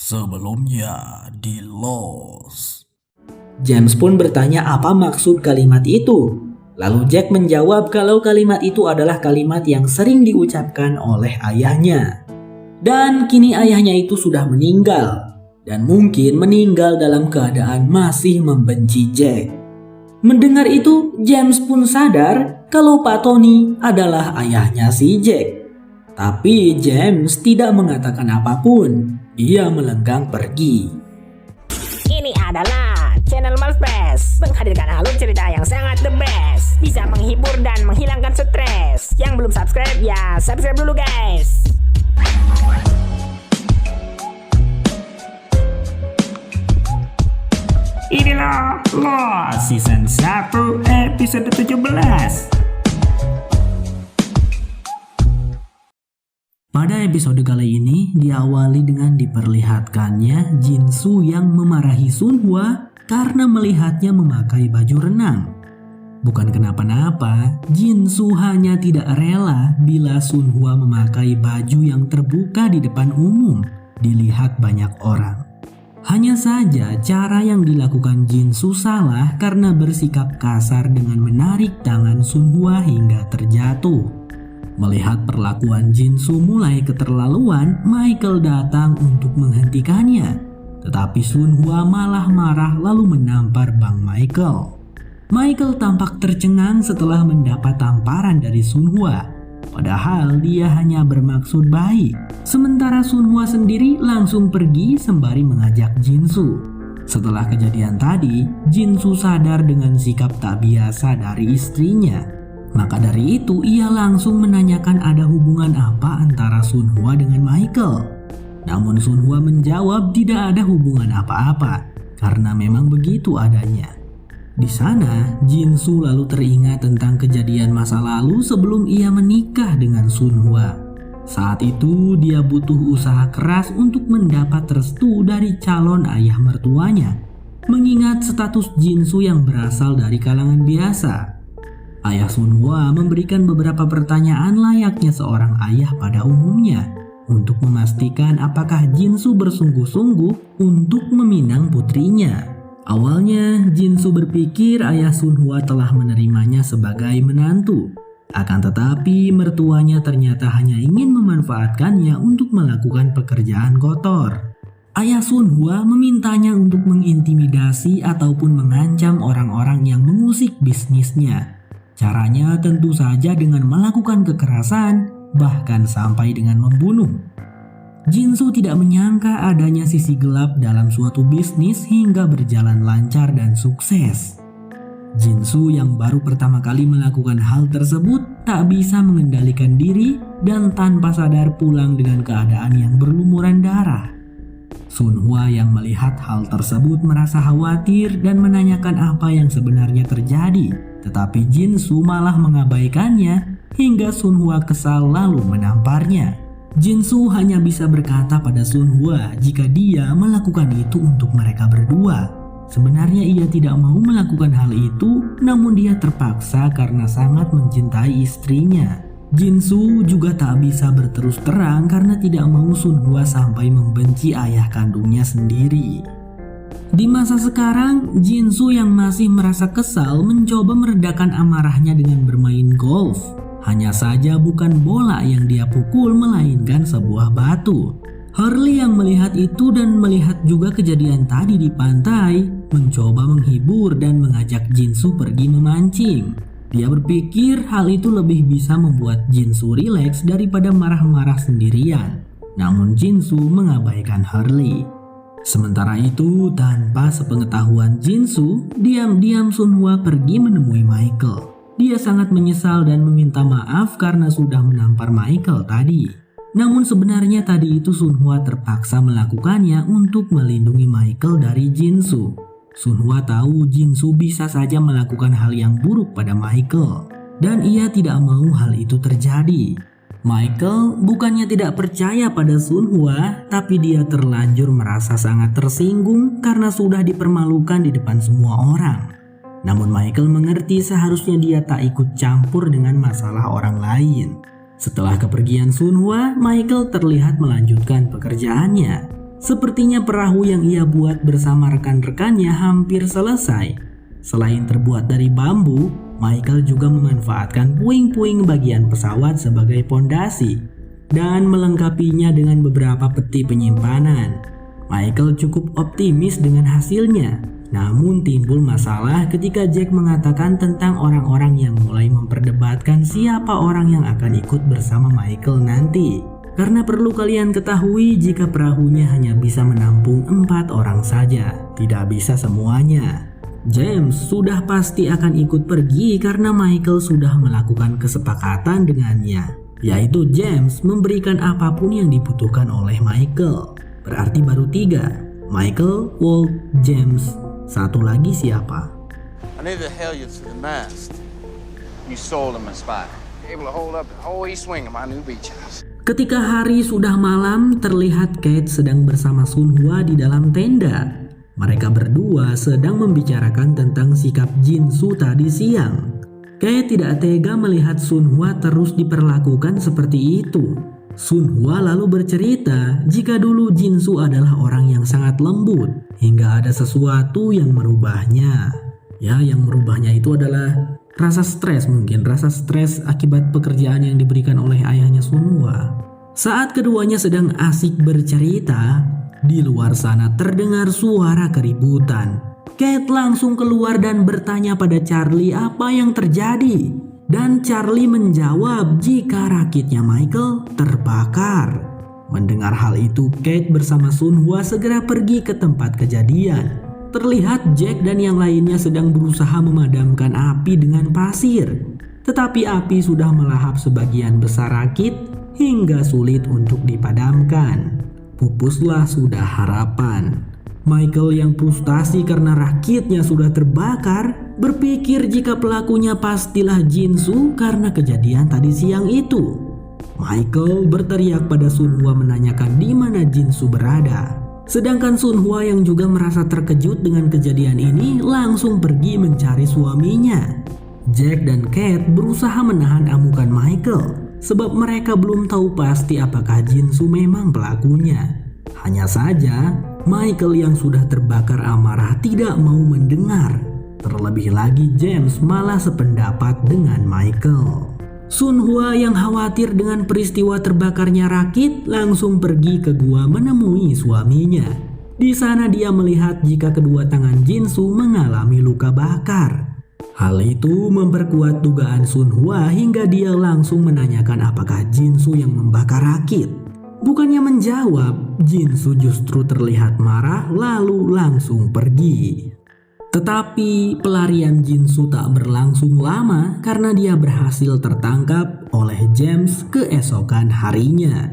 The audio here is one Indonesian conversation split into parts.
Sebelumnya di Lost. James pun bertanya apa maksud kalimat itu. Lalu Jack menjawab kalau kalimat itu adalah kalimat yang sering diucapkan oleh ayahnya. Dan kini ayahnya itu sudah meninggal. Dan mungkin meninggal dalam keadaan masih membenci Jack. Mendengar itu, James pun sadar kalau Pak Tony adalah ayahnya si Jack. Tapi James tidak mengatakan apapun. Ia melenggang pergi. Ini adalah channel Malfresh, menghadirkan alur cerita yang sangat the best, bisa menghibur dan menghilangkan stres. Yang belum subscribe ya subscribe dulu guys. Inilah Lost Season 1 episode 17. Pada episode kali ini diawali dengan diperlihatkannya Jinsu yang memarahi Sunhwa karena melihatnya memakai baju renang. Bukan kenapa-napa, Jinsu hanya tidak rela bila Sunhwa memakai baju yang terbuka di depan umum dilihat banyak orang. Hanya saja cara yang dilakukan Jinsu salah karena bersikap kasar dengan menarik tangan Sunhwa hingga terjatuh. Melihat perlakuan Jinsu mulai keterlaluan, Michael datang untuk menghentikannya. Tetapi Sunhwa malah marah lalu menampar Bang Michael. Michael tampak tercengang setelah mendapat tamparan dari Sunhwa. Padahal dia hanya bermaksud baik. Sementara Sunhwa sendiri langsung pergi sembari mengajak Jinsu. Setelah kejadian tadi, Jinsu sadar dengan sikap tak biasa dari istrinya. Maka dari itu ia langsung menanyakan ada hubungan apa antara Sunhwa dengan Michael. Namun Sunhwa menjawab tidak ada hubungan apa-apa karena memang begitu adanya. Di sana Jinsu lalu teringat tentang kejadian masa lalu sebelum ia menikah dengan Sunhwa. Saat itu dia butuh usaha keras untuk mendapat restu dari calon ayah mertuanya. Mengingat status Jinsu yang berasal dari kalangan biasa. Ayah Sunhwa memberikan beberapa pertanyaan layaknya seorang ayah pada umumnya untuk memastikan apakah Jinsu bersungguh-sungguh untuk meminang putrinya. Awalnya Jinsu berpikir ayah Sunhwa telah menerimanya sebagai menantu. Akan tetapi mertuanya ternyata hanya ingin memanfaatkannya untuk melakukan pekerjaan kotor. Ayah Sunhwa memintanya untuk mengintimidasi ataupun mengancam orang-orang yang mengusik bisnisnya. Caranya tentu saja dengan melakukan kekerasan, bahkan sampai dengan membunuh. Jinsu tidak menyangka adanya sisi gelap dalam suatu bisnis hingga berjalan lancar dan sukses. Jinsu yang baru pertama kali melakukan hal tersebut tak bisa mengendalikan diri dan tanpa sadar pulang dengan keadaan yang berlumuran darah. Sunhwa yang melihat hal tersebut merasa khawatir dan menanyakan apa yang sebenarnya terjadi. Tetapi Jinsu malah mengabaikannya hingga Sunhwa kesal lalu menamparnya. Jinsu hanya bisa berkata pada Sunhwa jika dia melakukan itu untuk mereka berdua. Sebenarnya ia tidak mau melakukan hal itu, namun dia terpaksa karena sangat mencintai istrinya. Jinsu juga tak bisa berterus terang karena tidak mau Sunhwa sampai membenci ayah kandungnya sendiri. Di masa sekarang, Jinsu yang masih merasa kesal mencoba meredakan amarahnya dengan bermain golf. Hanya saja bukan bola yang dia pukul melainkan sebuah batu. Hurley yang melihat itu dan melihat juga kejadian tadi di pantai, mencoba menghibur dan mengajak Jinsu pergi memancing. Dia berpikir hal itu lebih bisa membuat Jinsu rileks daripada marah-marah sendirian. Namun Jinsu mengabaikan Hurley. Sementara itu, tanpa sepengetahuan Jinsu, diam-diam Sunhwa pergi menemui Michael. Dia sangat menyesal dan meminta maaf karena sudah menampar Michael tadi. Namun sebenarnya tadi itu Sunhwa terpaksa melakukannya untuk melindungi Michael dari Jinsu. Sunhwa tahu Jinsu bisa saja melakukan hal yang buruk pada Michael, dan ia tidak mau hal itu terjadi. Michael bukannya tidak percaya pada Sunhwa, tapi dia terlanjur merasa sangat tersinggung karena sudah dipermalukan di depan semua orang. Namun Michael mengerti seharusnya dia tak ikut campur dengan masalah orang lain. Setelah kepergian Sunhwa, Michael terlihat melanjutkan pekerjaannya. Sepertinya perahu yang ia buat bersama rekan-rekannya hampir selesai. Selain terbuat dari bambu, Michael juga memanfaatkan puing-puing bagian pesawat sebagai pondasi dan melengkapinya dengan beberapa peti penyimpanan. Michael cukup optimis dengan hasilnya. Namun timbul masalah ketika Jack mengatakan tentang orang-orang yang mulai memperdebatkan siapa orang yang akan ikut bersama Michael nanti. Karena perlu kalian ketahui jika perahunya hanya bisa menampung 4 orang saja, tidak bisa semuanya. James sudah pasti akan ikut pergi karena Michael sudah melakukan kesepakatan dengannya, yaitu James memberikan apapun yang dibutuhkan oleh Michael. Berarti baru 3, Michael, Walt, James. Satu lagi siapa? I need the halyards for the mast. You sold him a spot. Able to hold up the whole east wing of my new beach house. Ketika hari sudah malam, terlihat Kate sedang bersama Sun Hwa di dalam tenda. Mereka berdua sedang membicarakan tentang sikap Jin-Soo tadi siang. Kate tidak tega melihat Sun Hwa terus diperlakukan seperti itu. Sun Hwa lalu bercerita jika dulu Jin-Soo adalah orang yang sangat lembut hingga ada sesuatu yang merubahnya. Ya, yang merubahnya itu adalah rasa stres mungkin, rasa stres akibat pekerjaan yang diberikan oleh ayahnya Sun Hwa. Saat keduanya sedang asik bercerita, di luar sana terdengar suara keributan. Kate langsung keluar dan bertanya pada Charlie apa yang terjadi. Dan Charlie menjawab jika rakitnya Michael terbakar. Mendengar hal itu, Kate bersama Sun Hwa segera pergi ke tempat kejadian. Terlihat Jack dan yang lainnya sedang berusaha memadamkan api dengan pasir. Tetapi api sudah melahap sebagian besar rakit hingga sulit untuk dipadamkan. Pupuslah sudah harapan. Michael yang frustasi karena rakitnya sudah terbakar berpikir jika pelakunya pastilah Jin-Soo karena kejadian tadi siang itu. Michael berteriak pada Sun Hwa menanyakan di mana Jin-Soo berada. Sedangkan Sun Hwa yang juga merasa terkejut dengan kejadian ini langsung pergi mencari suaminya. Jack dan Kate berusaha menahan amukan Michael sebab mereka belum tahu pasti apakah Jin-Soo memang pelakunya. Hanya saja Michael yang sudah terbakar amarah tidak mau mendengar. Terlebih lagi James malah sependapat dengan Michael. Sun Hwa yang khawatir dengan peristiwa terbakarnya rakit langsung pergi ke gua menemui suaminya. Di sana dia melihat jika kedua tangan Jin-Soo mengalami luka bakar. Hal itu memperkuat dugaan Sun Hwa hingga dia langsung menanyakan apakah Jin-Soo yang membakar rakit. Bukannya menjawab, Jin-Soo justru terlihat marah lalu langsung pergi. Tetapi pelarian Jin-Soo tak berlangsung lama karena dia berhasil tertangkap oleh James keesokan harinya.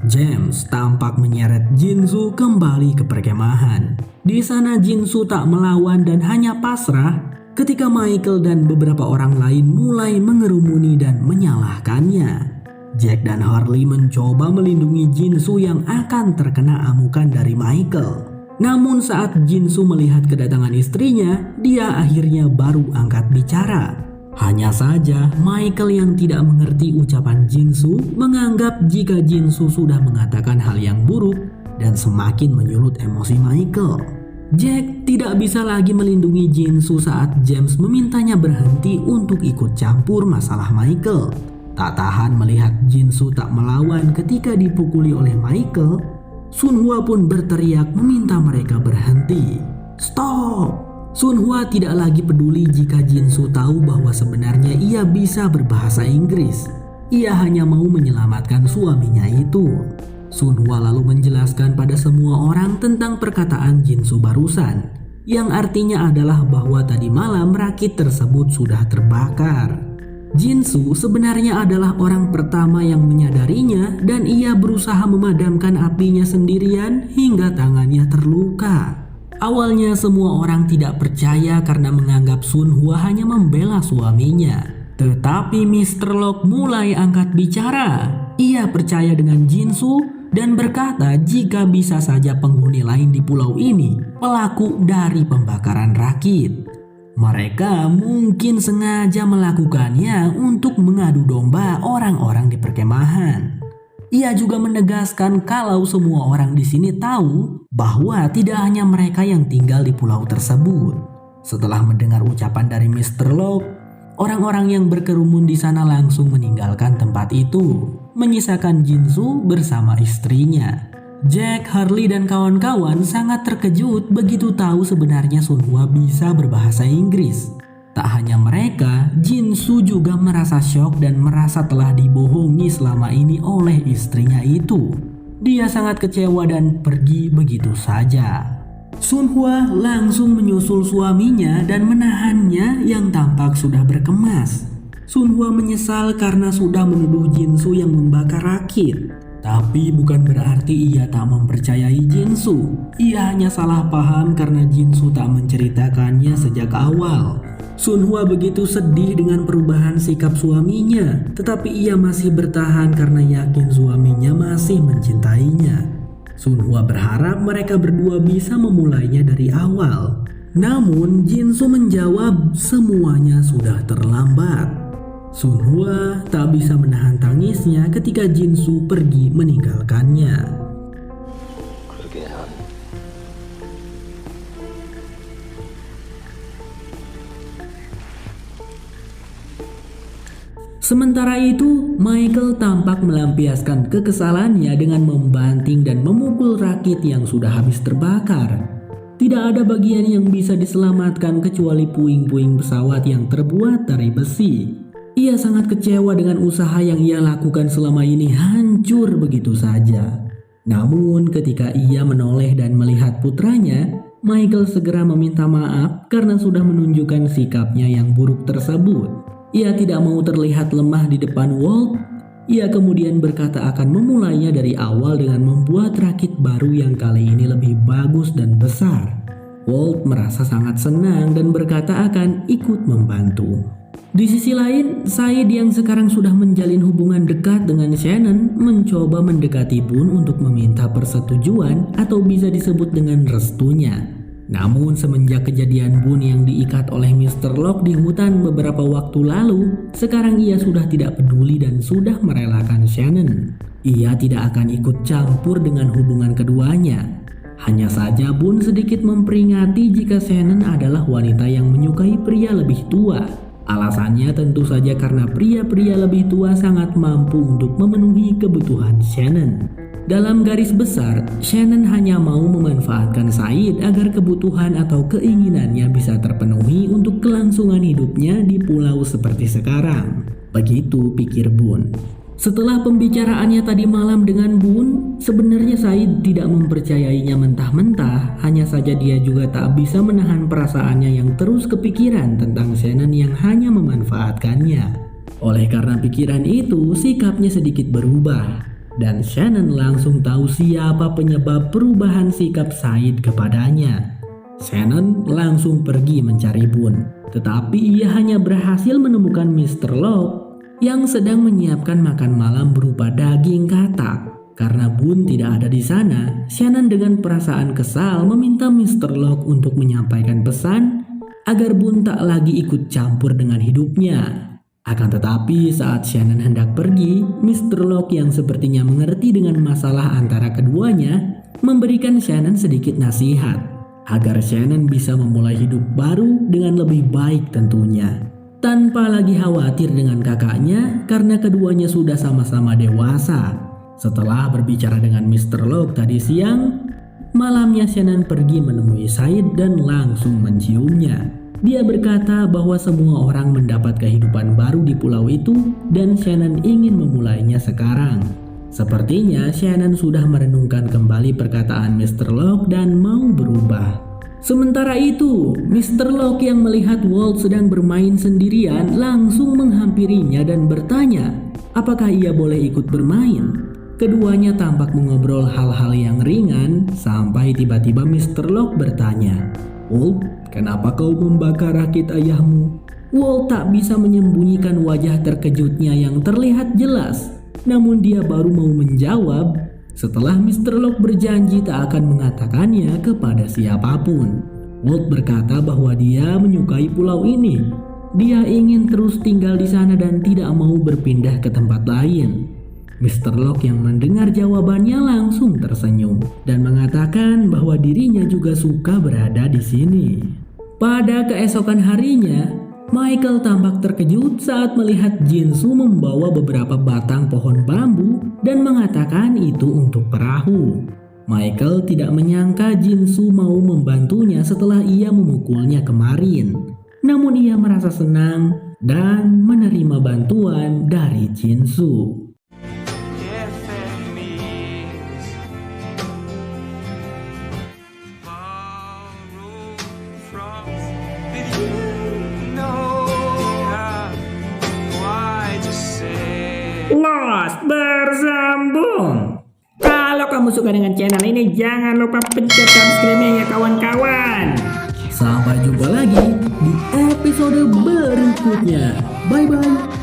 James tampak menyeret Jin-Soo kembali ke perkemahan. Di sana Jin-Soo tak melawan dan hanya pasrah ketika Michael dan beberapa orang lain mulai mengerumuni dan menyalahkannya. Jack dan Harley mencoba melindungi Jin-Soo yang akan terkena amukan dari Michael. Namun saat Jin-Soo melihat kedatangan istrinya, dia akhirnya baru angkat bicara. Hanya saja Michael yang tidak mengerti ucapan Jin-Soo menganggap jika Jin-Soo sudah mengatakan hal yang buruk dan semakin menyulut emosi Michael. Jack tidak bisa lagi melindungi Jin-Soo saat James memintanya berhenti untuk ikut campur masalah Michael. Tak tahan melihat Jin-Soo tak melawan ketika dipukuli oleh Michael, Sun Hwa pun berteriak meminta mereka berhenti. Stop! Sun Hwa tidak lagi peduli jika Jin-Soo tahu bahwa sebenarnya ia bisa berbahasa Inggris. Ia hanya mau menyelamatkan suaminya itu. Sun Hwa lalu menjelaskan pada semua orang tentang perkataan Jin-Soo barusan, yang artinya adalah bahwa tadi malam rakit tersebut sudah terbakar. Jin-Soo sebenarnya adalah orang pertama yang menyadarinya dan ia berusaha memadamkan apinya sendirian hingga tangannya terluka. Awalnya semua orang tidak percaya karena menganggap Sun Hwa hanya membela suaminya. Tetapi Mr. Locke mulai angkat bicara. Ia percaya dengan Jin-Soo dan berkata jika bisa saja penghuni lain di pulau ini pelaku dari pembakaran rakit. Mereka mungkin sengaja melakukannya untuk mengadu domba orang-orang di perkemahan. Ia juga menegaskan kalau semua orang di sini tahu bahwa tidak hanya mereka yang tinggal di pulau tersebut. Setelah mendengar ucapan dari Mr. Locke, orang-orang yang berkerumun di sana langsung meninggalkan tempat itu, menyisakan Jinsu bersama istrinya. Jack, Harley, dan kawan-kawan sangat terkejut begitu tahu sebenarnya Sunhwa bisa berbahasa Inggris. Tak hanya mereka, Jinsu juga merasa syok dan merasa telah dibohongi selama ini oleh istrinya itu. Dia sangat kecewa dan pergi begitu saja. Sunhwa langsung menyusul suaminya dan menahannya yang tampak sudah berkemas. Sunhwa menyesal karena sudah menuduh Jinsu yang membakar rakit. Tapi bukan berarti ia tak mempercayai Jinsu. Ia hanya salah paham karena Jinsu tak menceritakannya sejak awal. Sunhwa begitu sedih dengan perubahan sikap suaminya, tetapi ia masih bertahan karena yakin suaminya masih mencintainya. Sunhwa berharap mereka berdua bisa memulainya dari awal. Namun Jinsu menjawab semuanya sudah terlambat. Sunhwa tak bisa menahan tangisnya ketika Jinsu pergi meninggalkannya. Sementara itu, Michael tampak melampiaskan kekesalannya dengan membanting dan memukul rakit yang sudah habis terbakar. Tidak ada bagian yang bisa diselamatkan kecuali puing-puing pesawat yang terbuat dari besi. Ia sangat kecewa dengan usaha yang ia lakukan selama ini hancur begitu saja. Namun ketika ia menoleh dan melihat putranya, Michael segera meminta maaf karena sudah menunjukkan sikapnya yang buruk tersebut. Ia tidak mau terlihat lemah di depan Walt. Ia kemudian berkata akan memulainya dari awal dengan membuat rakit baru yang kali ini lebih bagus dan besar. Walt merasa sangat senang dan berkata akan ikut membantu. Di sisi lain, Said yang sekarang sudah menjalin hubungan dekat dengan Shannon mencoba mendekati Boone untuk meminta persetujuan atau bisa disebut dengan restunya. Namun semenjak kejadian Boone yang diikat oleh Mr. Locke di hutan beberapa waktu lalu, sekarang ia sudah tidak peduli dan sudah merelakan Shannon. Ia tidak akan ikut campur dengan hubungan keduanya. Hanya saja Boone sedikit memperingati jika Shannon adalah wanita yang menyukai pria lebih tua. Alasannya tentu saja karena pria-pria lebih tua sangat mampu untuk memenuhi kebutuhan Shannon. Dalam garis besar, Shannon hanya mau memanfaatkan Said agar kebutuhan atau keinginannya bisa terpenuhi untuk kelangsungan hidupnya di pulau seperti sekarang. Begitu pikir Boone. Setelah pembicaraannya tadi malam dengan Boone, sebenarnya Said tidak mempercayainya mentah-mentah, hanya saja dia juga tak bisa menahan perasaannya yang terus kepikiran tentang Shannon yang hanya memanfaatkannya. Oleh karena pikiran itu, sikapnya sedikit berubah. Dan Shannon langsung tahu siapa penyebab perubahan sikap Said kepadanya. Shannon langsung pergi mencari Boone, tetapi ia hanya berhasil menemukan Mr. Locke yang sedang menyiapkan makan malam berupa daging katak. Karena Boone tidak ada di sana, Shannon dengan perasaan kesal meminta Mr. Locke untuk menyampaikan pesan agar Boone tak lagi ikut campur dengan hidupnya. Akan tetapi saat Shannon hendak pergi, Mr. Locke yang sepertinya mengerti dengan masalah antara keduanya memberikan Shannon sedikit nasihat agar Shannon bisa memulai hidup baru dengan lebih baik tentunya, tanpa lagi khawatir dengan kakaknya karena keduanya sudah sama-sama dewasa. Setelah berbicara dengan Mr. Locke tadi siang, malamnya Shannon pergi menemui Said dan langsung menciumnya. Dia berkata bahwa semua orang mendapat kehidupan baru di pulau itu dan Shannon ingin memulainya sekarang. Sepertinya Shannon sudah merenungkan kembali perkataan Mr. Locke dan mau berubah. Sementara itu, Mr. Locke yang melihat Walt sedang bermain sendirian langsung menghampirinya dan bertanya apakah ia boleh ikut bermain. Keduanya tampak mengobrol hal-hal yang ringan sampai tiba-tiba Mr. Locke bertanya, "Walt, kenapa kau membakar rakit ayahmu?" Walt tak bisa menyembunyikan wajah terkejutnya yang terlihat jelas. Namun dia baru mau menjawab setelah Mr. Locke berjanji tak akan mengatakannya kepada siapapun. Walt berkata bahwa dia menyukai pulau ini. Dia ingin terus tinggal di sana dan tidak mau berpindah ke tempat lain. Mr. Locke yang mendengar jawabannya langsung tersenyum dan mengatakan bahwa dirinya juga suka berada di sini. Pada keesokan harinya, Michael tampak terkejut saat melihat Jinsu membawa beberapa batang pohon bambu dan mengatakan itu untuk perahu. Michael tidak menyangka Jinsu mau membantunya setelah ia memukulnya kemarin. Namun ia merasa senang dan menerima bantuan dari Jinsu. Lost bersambung. Kalau kamu suka dengan channel ini, jangan lupa pencet subscribe-nya ya kawan-kawan. Sampai jumpa lagi di episode berikutnya. Bye-bye.